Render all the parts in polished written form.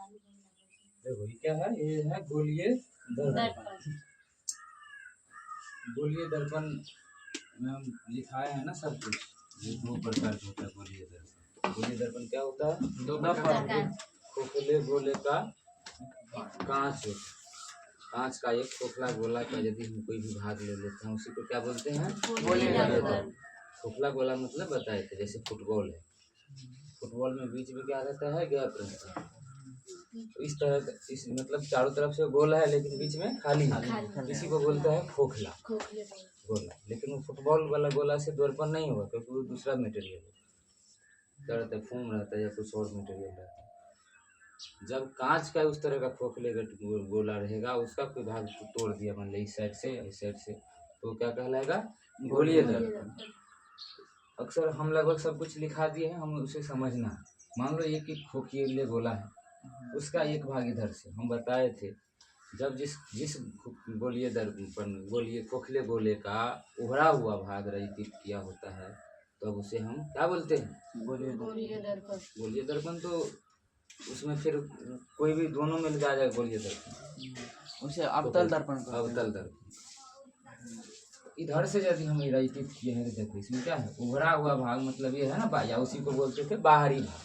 देखो ये क्या है, ये है गोलीय दर्पण। गोलीय दर्पण में हम लिखाए हैं ना सब कुछ। ये दो प्रकार का होता है गोलीय दर्पण। गोलीय दर्पण क्या होता है? दो प्रकार के खोखले गोले का कांच होता है। कांच का एक खोखला गोला का यदि हम कोई भी भाग ले लेते हैं उसी को क्या बोलते हैं? गोलीय दर्पण। खोखला गोला मतलब बताए थे, जैसे फुटबॉल है, फुटबॉल में बीच में क्या रहता है? गैप रहता है। तो इस तरह का, इस मतलब चारों तरफ से गोल है लेकिन बीच में खाली है, इसी को बोलते हैं खोखला गोला। लेकिन वो फुटबॉल वाला गोला से दर्पण नहीं होगा क्योंकि वो दूसरा मटेरियल है, क्या रहता है? फोम रहता है या कुछ और मटेरियल रहता है। जब कांच का उस तरह का खोखले गोला रहेगा, उसका कोई भाग तोड़ दिया मान लो इस साइड से इस साइड से, तो क्या कहलाएगा? गोलीय दर्पण। अक्सर हम लगभग सब कुछ लिखा दिए हैं, हम उसे समझना। मान लो ये कि खोखले गोला है, उसका एक भाग इधर से हम बताए थे। जब जिस जिस गोलीय दर्पण गोलीय खोखले गोले का उभरा हुआ भाग रहित किया होता है तो अब उसे हम क्या बोलते हैं? गोलीय दर्पण। गोलीय दर्पण तो उसमें फिर कोई भी दोनों मिल जाएगा गोलीय दर्पण, उसे अवतल दर्पण। अवतल दर्पण। इधर से यदि हम रचित किए हैं तो देखो इसमें क्या है? उभरा हुआ भाग मतलब ये है ना, या उसी को बोलते थे बाहरी भाग।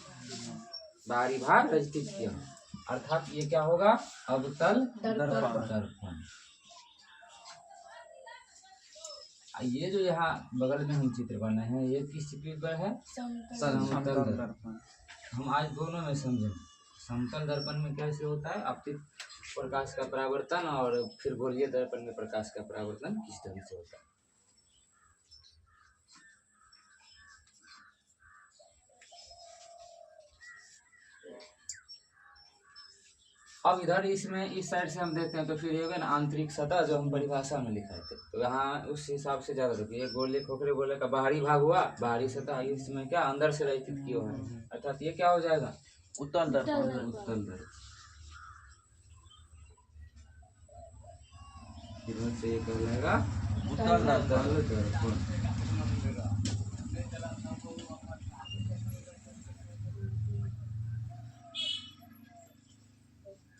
बाहरी भाग रचित किया अर्थात ये क्या होगा? अवतल दर्पण। ये जो यहाँ बगल में हम चित्र बनाए हैं ये किस चित्र पर है? समतल दर्पण। हम आज दोनों में समझेंगे। समतल दर्पण में कैसे होता है आपतित प्रकाश का परावर्तन, और फिर गोलीय दर्पण में प्रकाश का परावर्तन किस ढंग से होता है। अब इधर इसमें इस साइड से हम देखते हैं तो फिर ये होगा ना आंतरिक सतह, जो हम परिभाषा में लिखाए थे, तो यहाँ उस हिसाब से ज्यादा देखिए गोले खोखले गोले का बाहरी भाग हुआ, बाहरी सतह, इसमें क्या अंदर से रचित किया हुआ है, अर्थात ये क्या हो जाएगा? उत्तल दर्पण। उत्तल दर्पण। इधर से ये कहलाएगा उत्तल दर्पण।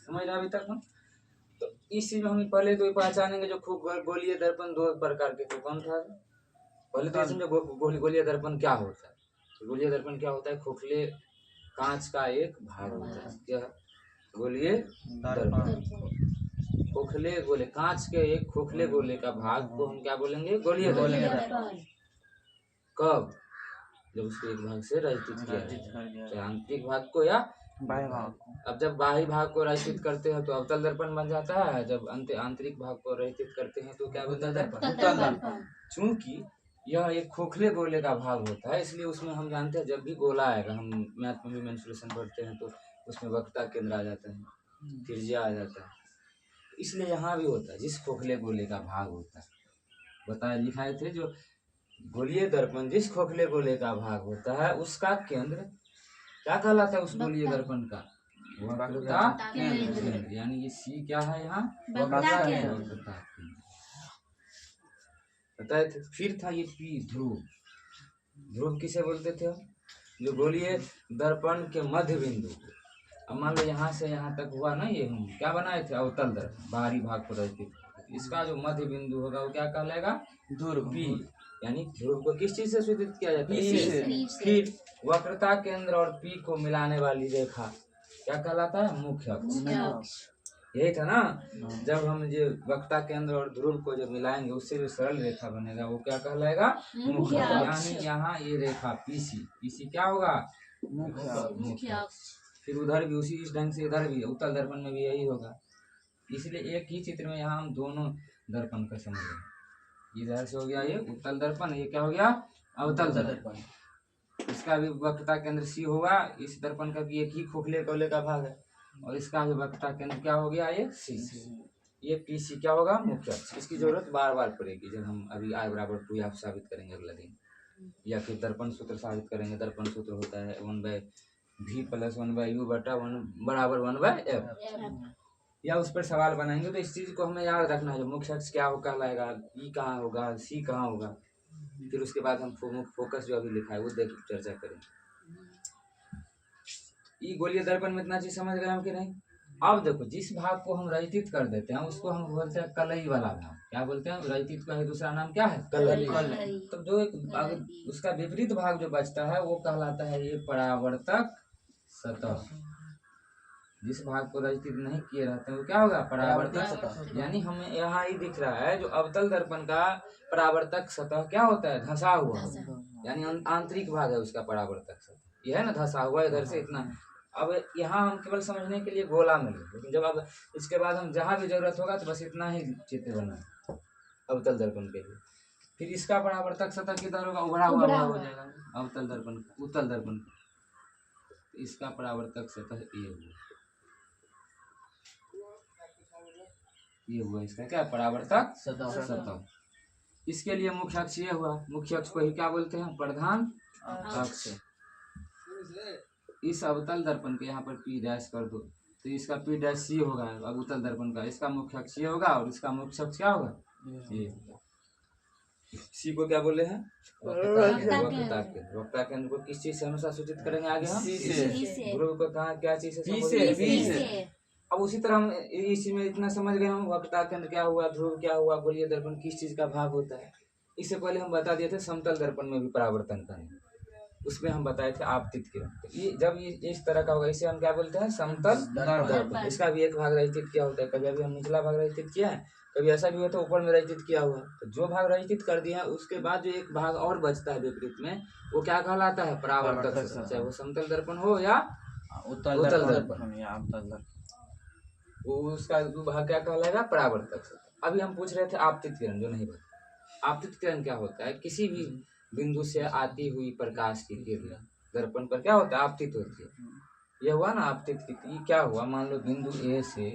समझ रहे अभी तक हम? तो इस चीज में हम पहले तो पहचानेंगे जो खूब गोलीय दर्पण दो प्रकार के थे। कौन था? पहले तो समझो गोलीय दर्पण क्या होता है। तो गोलीय दर्पण क्या होता है? खोखले कांच का एक भाग होता है। क्या? गोलीय दर्पण। खोखले गोले कांच के एक खोखले गोले का भाग को हम क्या बोलेंगे? गोलीय दर्पण। कब? जब उसके एक भाग से रचित किया जाए, आंतरिक भाग को या बाह्य भाग को। अब जब बाह्य भाग को रचित करते हैं तो अवतल दर्पण बन जाता है, जब आंतरिक भाग को रचित करते हैं तो क्या बनता है? उत्तल दर्पण। चूंकि यह एक खोखले गोले का भाग होता है इसलिए उसमें हम जानते हैं जब भी गोला आएगा, हम मैथ में भी मेंसुरेशन पढ़ते हैं तो उसमें वक्रता केंद्र आ जाता है, त्रिज्या आ जाता है, इसलिए यहाँ भी होता है जिस खोखले गोले का भाग होता है। बताए लिखाए थे जो गोलीय दर्पण जिस खोखले गोले का भाग होता है उसका केंद्र क्या कहलाता है? उस गोलीय दर्पण का वक्रता केंद्र, यानी ये सी क्या है यहाँ? वक्रता केंद्र। बताए थे। फिर था ये पी ध्रुव। ध्रुव किसे बोलते थे? जो गोलीय दर्पण के मध्य बिंदु को, अब मान लो यहाँ से यहाँ तक हुआ ना, ये हम क्या बनाए थे? अवतल दर्पण बाहरी भाग को रचित, इसका जो मध्य बिंदु होगा वो क्या कहलाएगा? ध्रुव। पी, यानी ध्रुव को किस चीज से सूचित किया जाता है? फिर वक्रता केंद्र और पी को मिलाने वाली रेखा क्या कहलाता है? मुख्य अक्ष। यही था ना, जब हम ये वक्रता केंद्र और ध्रुव को जब मिलाएंगे उससे जो सरल रेखा बनेगा वो क्या कहलाएगा? मुख्य अक्ष। यानी यहाँ ये रेखा पीसी, पीसी क्या होगा? मुख्य अक्ष। फिर उधर भी उसी इस ढंग से इधर भी उत्तल दर्पण में भी यही होगा, इसलिए एक ही चित्र में यहाँ हम दोनों दर्पण का समझेंगे। इधर से हो गया ये उत्तल दर्पण, ये क्या हो गया? अवतल दर्पण। इसका भी वक्रता केंद्र सी होगा, इस दर्पण का भी एक ही खोखले गोले का भाग है, और इसका भी वक्रता केंद्र क्या हो गया? ये सी। ये पी सी क्या होगा? मुख्य अक्ष। इसकी जरूरत बार बार पड़ेगी जब हम अभी I बराबर 2 आप साबित करेंगे अगला दिन, या फिर दर्पण सूत्र साबित करेंगे। दर्पण सूत्र होता है 1/v + 1/u बटा 1 बराबर 1/f, या उस पर सवाल बनाएंगे तो इस चीज को हमें याद रखना है। जो मुख्य अक्ष क्या हो कहलाएगा, ई कहाँ होगा, सी कहाँ होगा, फिर उसके बाद हम फोकस जो अभी लिखा है वो देख चर्चा करेंगे। ये गोलीय दर्पण में इतना चीज समझ गए हम कि नहीं। अब देखो जिस भाग को हम रहित कर देते हैं उसको हम बोलते हैं कलई वाला भाग। क्या बोलते हैं? रहित का ही दूसरा नाम क्या है? कलई। तो जो एक उसका विपरीत भाग जो बचता है वो कहलाता है ये परावर्तक सतह। जिस भाग को रहित नहीं किए रहते हैं वो क्या होगा? परावर्तक सतह। यानी हमें यहाँ ही दिख रहा है जो अवतल दर्पण का परावर्तक सतह क्या होता है? धंसा हुआ होता है। यानी आंतरिक भाग है उसका परावर्तक सतह। यह है ना धंसा हुआ इधर से इतना। अब यहाँ हम केवल समझने के लिए गोला में लें, लेकिन जब अब इसके बाद हम जहाँ भी जरूरत होगा तो बस इतना ही चित्र बना अवतल दर्पण के लिए। फिर इसका परावर्तक सतह किधर होगा? उभरा हुआ हो जाएगा अवतल दर्पण उत्तल दर्पण। इसका परावर्तक सतह ये हुआ इसका क्या? परावर्तक सतह। इसके लिए मुख्य अक्ष ये हुआ। मुख्य अक्ष को ही क्या बोलते हैं? प्रधान अक्ष। इस अवतल दर्पण के यहाँ पर P डैश कर दो तो इसका P डैश सी होगा अब उत्तल दर्पण का। इसका मुख्य अक्ष ये होगा और इसका मुख्य अक्ष क्या होगा? ये। सी को क्या बोले हैं? वक्रता केंद्र। वक्रता केंद्र को किस चीज से हमेशा सूचित करेंगे आगे हम? ध्रुव को कहा क्या चीज से? अब उसी तरह हम इसी में इतना समझ गए हम वक्रता केंद्र क्या हुआ, ध्रुव क्या हुआ, गोलीय दर्पण किस चीज का भाग होता है। इससे पहले हम बता दिए थे समतल दर्पण में भी परावर्तन करेंगे। उसमें हम बताए थे आपतित किरण। तो ये जब ये इस तरह का होगा इसे हम क्या बोलते हैं? समतल दर्पण। इसका भी एक भाग रहित किया होता है। कभी अभी हम निचला भाग रहित किया है, कभी ऐसा भी होता है ऊपर में रहित किया हुआ। तो जो भाग रहित कर दिया उसके बाद जो एक भाग और बचता है विपरीत में वो क्या कहलाता है? परावर्तक सतह। चाहे वो समतल दर्पण हो या उत्तल दर्पण, वो उसका भाग क्या कहलाएगा? परावर्तक सतह। अभी हम पूछ रहे थे आपतित किरण जो नहीं बता। आपतित किरण क्या होता है? किसी भी बिंदु से आती हुई प्रकाश की किरण दर्पण पर क्या होता है? आपतित होती है। यह हुआ ना आपतित की। ये क्या हुआ? मान लो बिंदु ए से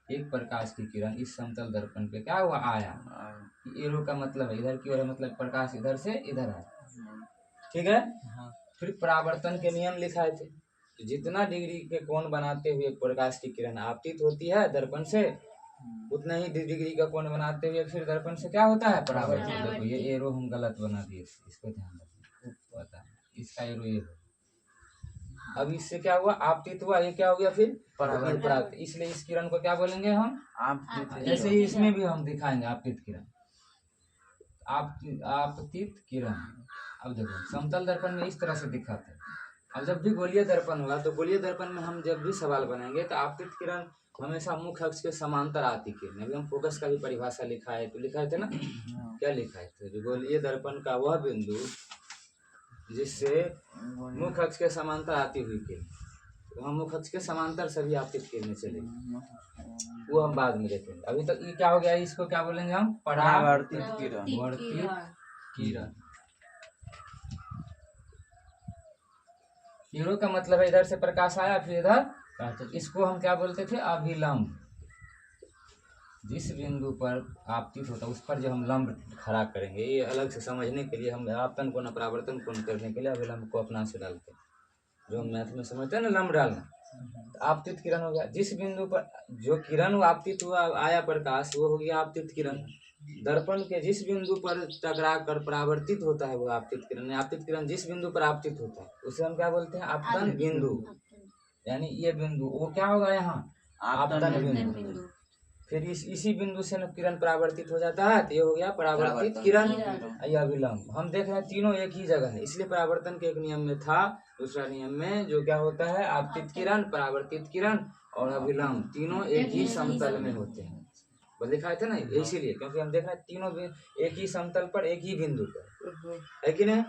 एक प्रकाश की किरण इस समतल दर्पण पे क्या हुआ? आया। एरो का मतलब है इधर की ओर, मतलब प्रकाश इधर से इधर आया। ठीक है। फिर परावर्तन के नियम लिखाए थे। तो जितना डिग्री के कोण बनाते हुए प्रकाश की किरण आपतित होती है दर्पण से, उतना ही डिग्री का कोण बनाते हुए फिर दर्पण से क्या होता है? परावर्तन। देखो ये एरो हम गलत बना दिए, इसको ध्यान रखना पता है। इसका एरो ये अब इससे क्या हुआ? आपतित हुआ। ये क्या हो गया? फिर परावर्तन। इसलिए इस किरण को क्या बोलेंगे हम? आपतित। जैसे ही इसमें भी हम दिखाएंगे आपतित किरण, आपतित किरण। अब देखो समतल दर्पण में इस तरह से दिखाते हैं। अब जब भी गोलीय दर्पण होगा तो गोलीय दर्पण में हम जब भी सवाल बनाएंगे तो आपतित किरण हमेशा मुख्य अक्ष के समांतर आती किरण। अभी हम फोकस का भी परिभाषा लिखा है तो लिखा थे ना, क्या लिखा है? तो गोलीय दर्पण का वह बिंदु जिससे मुख्य अक्ष के समांतर आती हुई किरण, तो हम मुख्य अक्ष के समांतर सभी आपतित किरणें चलेगी, वो हम बाद में देखेंगे। अभी तक ये क्या हो गया? इसको क्या बोलेंगे हम? परावर्तित किरण। एरो का मतलब है इधर से प्रकाश आया फिर इधर, तो इसको हम क्या बोलते थे? अभिलंब। जिस बिंदु पर आपतित होता है उस पर जो हम लंब खड़ा करेंगे, ये अलग से समझने के लिए हम आपतन कोण परावर्तन कोण करने के लिए अभिलंब को अपना से डालते हैं, जो हम मैथ में समझते हैं ना लंब डालना। तो आपतित किरण हो गया। जिस बिंदु पर जो किरण आपतित हुआ आया प्रकाश, वो हो गया आपतित किरण। दर्पण के जिस बिंदु पर टकरा कर परावर्तित होता है वो आपतित किरण। आपतित किरण जिस बिंदु पर आपतित होता है उसे हम क्या बोलते हैं? आपतन बिंदु। यानी ये बिंदु वो क्या होगा? यहाँ आपतन बिंदु। फिर इसी बिंदु से न किरण परावर्तित हो जाता है तो ये हो गया परावर्तित किरण या अभिलंब। हम देख रहे हैं तीनों एक ही जगह है, इसलिए परावर्तन के एक नियम में था, दूसरा नियम में जो क्या होता है? आपतित किरण, परावर्तित किरण और अभिलंब तीनों एक ही समतल में होते हैं। वो दिखाए थे ना, इसीलिए क्योंकि हम देख रहे हैं तीनों एक ही समतल पर एक ही बिंदु पर, है कि नहीं?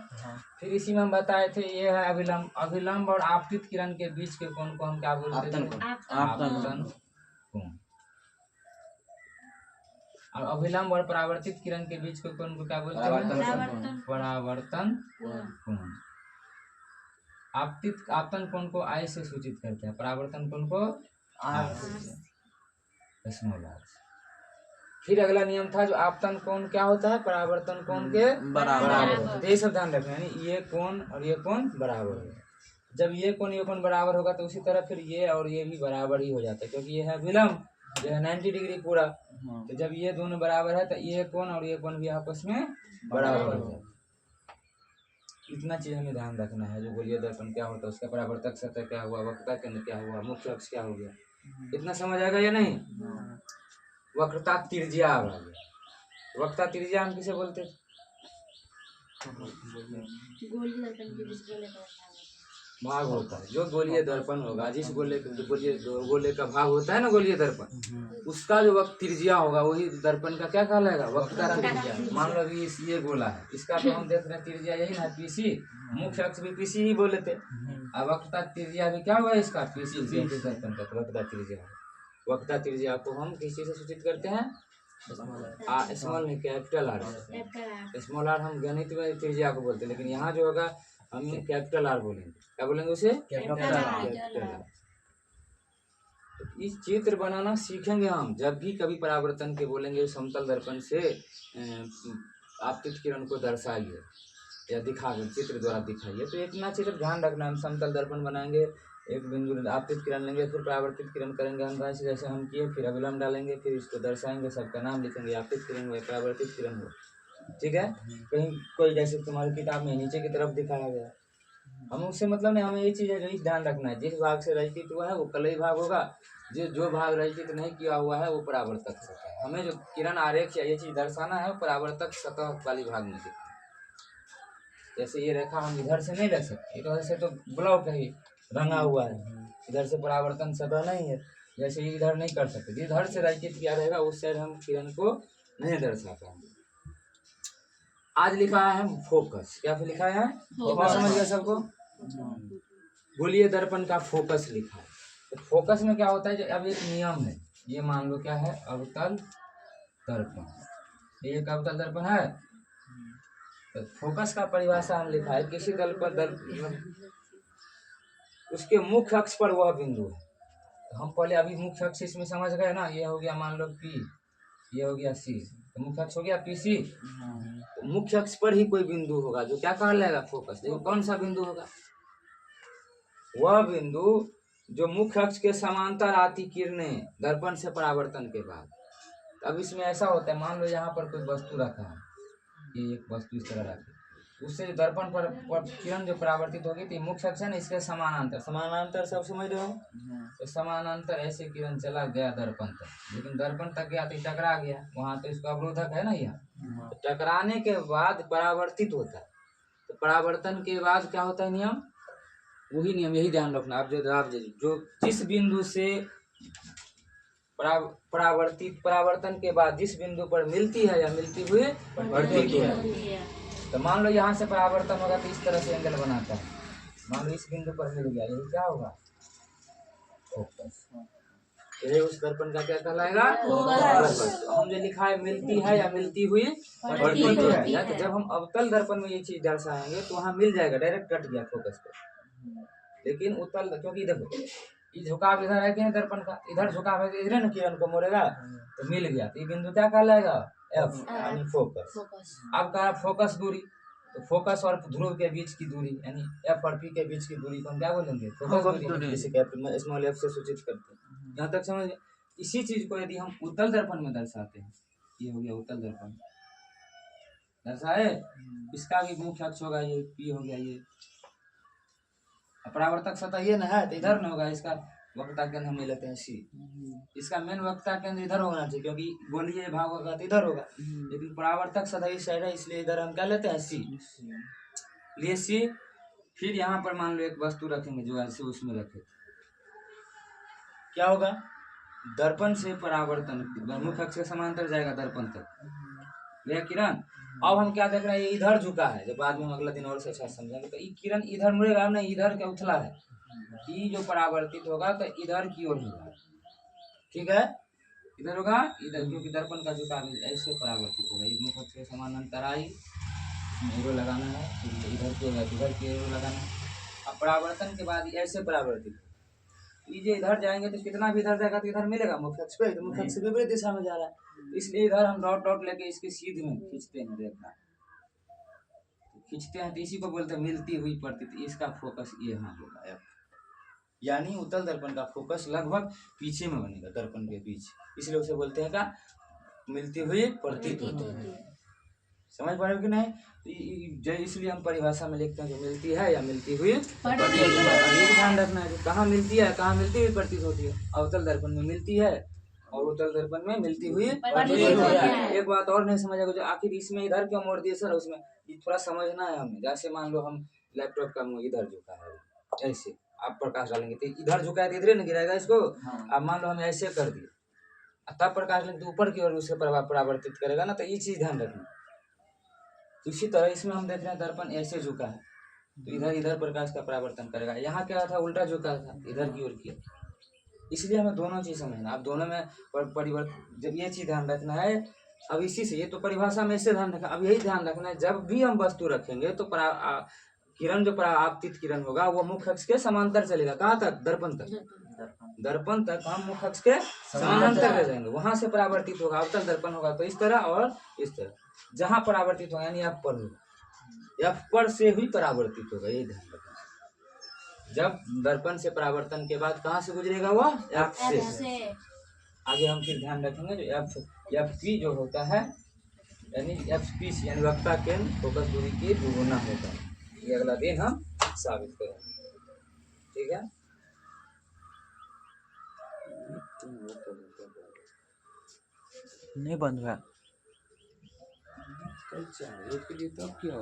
फिर इसी में हम बताए थे ये है अभिलंब। अभिलंब और आपतित किरण के बीच के कोण को हम क्या बोलते थे? आपतन कोण। और अभिलंब और परावर्तित किरण के बीच के कोण को क्या बोलते हैं? परावर्तन कोण। आपतन कोण को आई से सूचित करते हैं, परावर्तन कोण को आर से। फिर अगला नियम था जो आपतन कोण क्या होता है? परावर्तन कोण के बराबर। तो ये सब ध्यान रखना, यानी ये कोण और ये कोण बराबर है। जब ये कोण बराबर होगा तो उसी तरह फिर ये और ये भी बराबर ही हो जाता है, क्योंकि ये है विलंब, ये है 90 डिग्री पूरा। तो जब ये दोनों बराबर है तो ये कोण और ये कोण भी आपस में बराबर हो जाता है। इतना चीज हमें ध्यान रखना है। जो गोलीय दर्पण क्या होता है, उसका परावर्तक सतह क्या हुआ, वक्रता केंद्र क्या हुआ, मुख्य अक्ष क्या हो गया, इतना समझ आएगा या नहीं। वक्रता त्रिज्या आ गया। वक्रता त्रिज्या हम किसे बोलते थे? भाग होता है जो गोलीय दर्पण होगा, जिस गोले का भाग होता है ना गोलीय दर्पण, उसका जो वक्त त्रिज्या होगा वही दर्पण का क्या कहलाएगा, वक्रता त्रिज्या। मान लो अभी ये गोला है, इसका तो हम देख रहे हैं त्रिज्या यही ना, पीसी। मुख्य अक्ष भी पीसी ही बोले थे। अब वक्रता त्रिज्या भी क्या हुआ इसका, पीसी दर्पण का वक्रता त्रिज्या। वक्रता त्रिज्या को हम किस चीज से सूचित करते हैं, स्मॉल में कैपिटल आर। स्मॉल आर हम गणित में त्रिज्या को बोलते हैं, लेकिन यहाँ जो होगा हम कैपिटल आर बोलेंगे। क्या बोलेंगे उसे, कैपिटल आर। तो इस चित्र बनाना सीखेंगे हम जब भी कभी परावर्तन के बोलेंगे समतल दर्पण से आपतित किरण को दर्शाइए या दिखाइए, चित्र द्वारा दिखाइए। तो इतना चित्र ध्यान रखना, हम समतल दर्पण बनाएंगे, एक बिंदु आपतित किरण लेंगे, फिर परावर्तित किरण करेंगे हम जैसे हम किए, फिर अविलंब डालेंगे, फिर इसको दर्शाएंगे, सबका नाम लिखेंगे, आपतित किरण हुआ, परावर्तित किरण हुआ। ठीक है। कहीं कोई जैसे तुम्हारी किताब में नीचे की तरफ दिखाया गया, हम उससे मतलब नहीं, हमें ये चीज ध्यान रखना है, जिस भाग से रचित हुआ है वो कलई भाग होगा, जो भाग रचित नहीं किया हुआ है वो परावर्तक सतह है। हमें जो किरण आरेख या ये चीज दर्शाना है वो परावर्तक सतह वाली भाग में दिखाना। जैसे ये रेखा हम इधर से नहीं रख सकते, इधर से तो ब्लॉक है, रंगा हुआ है, इधर से परावर्तन सतह नहीं है, जैसे इधर नहीं कर सकते। इधर से रचित किया रहेगा उस साइड हम किरण को नहीं दर्शा पाएंगे। आज लिखा है फोकस, क्या लिखा है, फोकस समझ गया सबको। गोलीय दर्पण का फोकस लिखा है। तो फोकस में क्या होता है, अब एक नियम है, ये मान लो क्या है, अवतल दर्पण, ये एक अवतल दर्पण है। तो फोकस का परिभाषा हम लिखा है, किसी दल पर उसके मुख्य अक्ष पर वह बिंदु है। तो हम पहले अभी मुख्य अक्ष इसमें समझ गए ना, ये हो गया मान लो पी, ये हो गया सी, तो मुख्य अक्ष हो गया पीसी। तो मुख्य अक्ष पर ही कोई बिंदु होगा जो क्या कहलाएगा, फोकस। देखो कौन सा बिंदु होगा, वह बिंदु जो मुख्य अक्ष के समांतर आती किरणें दर्पण से परावर्तन के बाद। अब इसमें ऐसा होता है, मान लो यहाँ पर कोई वस्तु रखा है, ये एक वस्तु इस तरह रखी, उससे दर्पण पर किरण जो परावर्तित होगी, तो मुख्य अक्ष है ना, इसके समानांतर, समानांतर सब समझ रहे हो। तो समानांतर ऐसे किरण चला गया दर्पण तक, लेकिन दर्पण तक गया तो टकरा गया, वहां तो इसका अवरोधक है ना यहाँ। तो टकराने के बाद परावर्तित होता है। तो परावर्तन के बाद क्या होता है नियम, वही नियम, यही ध्यान रखना। आप जो जिस बिंदु से परावर्तन के बाद जिस बिंदु पर मिलती है या मिलती हुई वर्तित है। तो मान लो यहाँ से परावर्तन होगा तो इस तरह से एंगल बनाता है, मान लो इस बिंदु पर मिल गया, यही क्या होगा, फोकस। ये उस दर्पण का क्या कहलाएगा, फोकस। तो हम जो लिखा है मिलती है या मिलती हुई वर्तित है, तो जब हम अवतल दर्पण में ये चीज दर्शाएंगे तो वहाँ मिल जाएगा, डायरेक्ट कट गया फोकस पर। लेकिन उत्तल, क्योंकि देखो ये झुकाव इधर है कि नहीं दर्पण का, इधर झुकाव है, इधर ना किरण को मोड़ेगा, तो मिल गया, तो ये बिंदु क्या कहलाएगा, एफ यानी फोकस। अब कहा फोकस दूरी, तो फोकस और ध्रुव के बीच की दूरी यानी एफ और पी के बीच की दूरी को हम क्या बोलेंगे, फोकस दूरी, जिसे कैपिटल स्मॉल एफ से सूचित करते हैं। यहाँ तक समझ। इसी चीज को यदि हम उत्तल दर्पण में दर्शाते हैं, ये हो गया उत्तल दर्पण दर्शाए, इसका भी मुख्य अक्ष होगा ये पी हो गया, ये परावर्तक सतह ये ना है, तो इधर न होगा, इसका वक्रता केंद्र हम लेते हैं सी, इसका मेन वक्रता केंद्र इधर होना चाहिए, क्योंकि गोलीय भाग होगा तो इधर होगा, लेकिन परावर्तक सतह इस साइड है, इसलिए इधर हम क्या लेते हैं, सी लिए सी। फिर यहाँ पर मान लो एक वस्तु रखेंगे जो ऐसे उसमें रखे, क्या होगा, दर्पण से परावर्तन मुख्य अक्ष के समांतर जाएगा दर्पण तक यह किरण। अब हम क्या देख रहे हैं, ये इधर झुका है, जब बाद में हम अगला दिन और से अच्छा समझेंगे। तो ये किरण इधर मुड़ेगा नहीं, इधर क्या उथला है, ये जो परावर्तित होगा तो इधर की ओर होगा, ठीक है, इधर होगा इधर, क्योंकि दर्पण का झुकाव ऐसे परावर्तित होगा। ये मुख्य अक्ष के समानांतर आई, एरो लगाना है, इधर की होगा इधर की एरो लगाना है। अब परावर्तन के बाद ऐसे परावर्तित, ये इधर जाएंगे तो कितना भी इधर जाएगा तो इधर मिलेगा मुख्य अक्ष पे, तो मुख्य अक्ष विपरीत दिशा में जा रहा है, इसलिए इधर हम डॉट डॉट लेके इसके सीध में खींचते हैं, रेखा खींचते हैं, तो इसी को बोलते हैं मिलती हुई प्रतीत। इसका फोकस ये यहाँ होगा एफ, यानी उत्तल दर्पण का फोकस लगभग पीछे में बनेगा दर्पण के पीछे, इसलिए उसे बोलते हैं का मिलती हुई प्रतीत होती है। समझ पा रहे हो कि नहीं? तो जो इसलिए हम परिभाषा में लिखते हैं जो मिलती है या मिलती हुई प्रतीत अब होती ये है। ध्यान रखना है कि कहाँ मिलती है, कहाँ मिलती हुई प्रतीत होती है। अवतल दर्पण में मिलती है और उत्तल दर्पण में मिलती हुई प्रतीत होती है। एक बात और नहीं समझ आएगा, जो आखिर इसमें इधर क्यों मोड़ दिए सर, उसमें ये थोड़ा समझना है हमें। जैसे मान लो हम लैपटॉप का मुंह इधर झुका है, ऐसे आप प्रकाश डालेंगे तो इधर झुका है तो इधर नहीं गिराएगा इसको। हाँ। अब मान लो हम ऐसे कर दिए, तब प्रकाश लेंगे तो ऊपर की ओर उससे परावर्तित करेगा ना, तो ये चीज ध्यान रखना। तो इसी तरह इसमें हम देख रहे हैं दर्पण ऐसे झुका है तो इधर इधर प्रकाश का परावर्तन करेगा। यहाँ क्या था, उल्टा झुका था, इधर की ओर किया। इसलिए हमें दोनों चीज समझना। अब दोनों में परिवर्तन, जब ये चीज ध्यान रखना है। अब इसी से, ये तो परिभाषा में इससे ध्यान रखना, अब यही ध्यान रखना है जब भी हम वस्तु रखेंगे तो किरण जो परावर्तित किरण होगा वो मुख्य अक्ष के समांतर चलेगा। कहाँ तक? दर्पण तक। दर्पण तक हम मुख्य अक्ष के समानांतर ले जाएंगे, वहां से परावर्तित होगा। अवतल दर्पण होगा तो इस तरह और इस तरह, जहां परावर्तित होगा यानी एफ पर होगा, एफ पर से ही परावर्तित होगा, ये ध्यान रखना। जब दर्पण से परावर्तन के बाद कहाँ से गुजरेगा वो? एफ से। आगे हम फिर ध्यान रखेंगे जो एफ पी जो होता है यानी एफ पी यानी वक्ता केंद्र फोकस दूरी की दुगुना होता है। ये अगला दिन हम साबित करेंगे, ठीक है। नहीं बंद हुआ। कल चाहिए के लिए तब क्या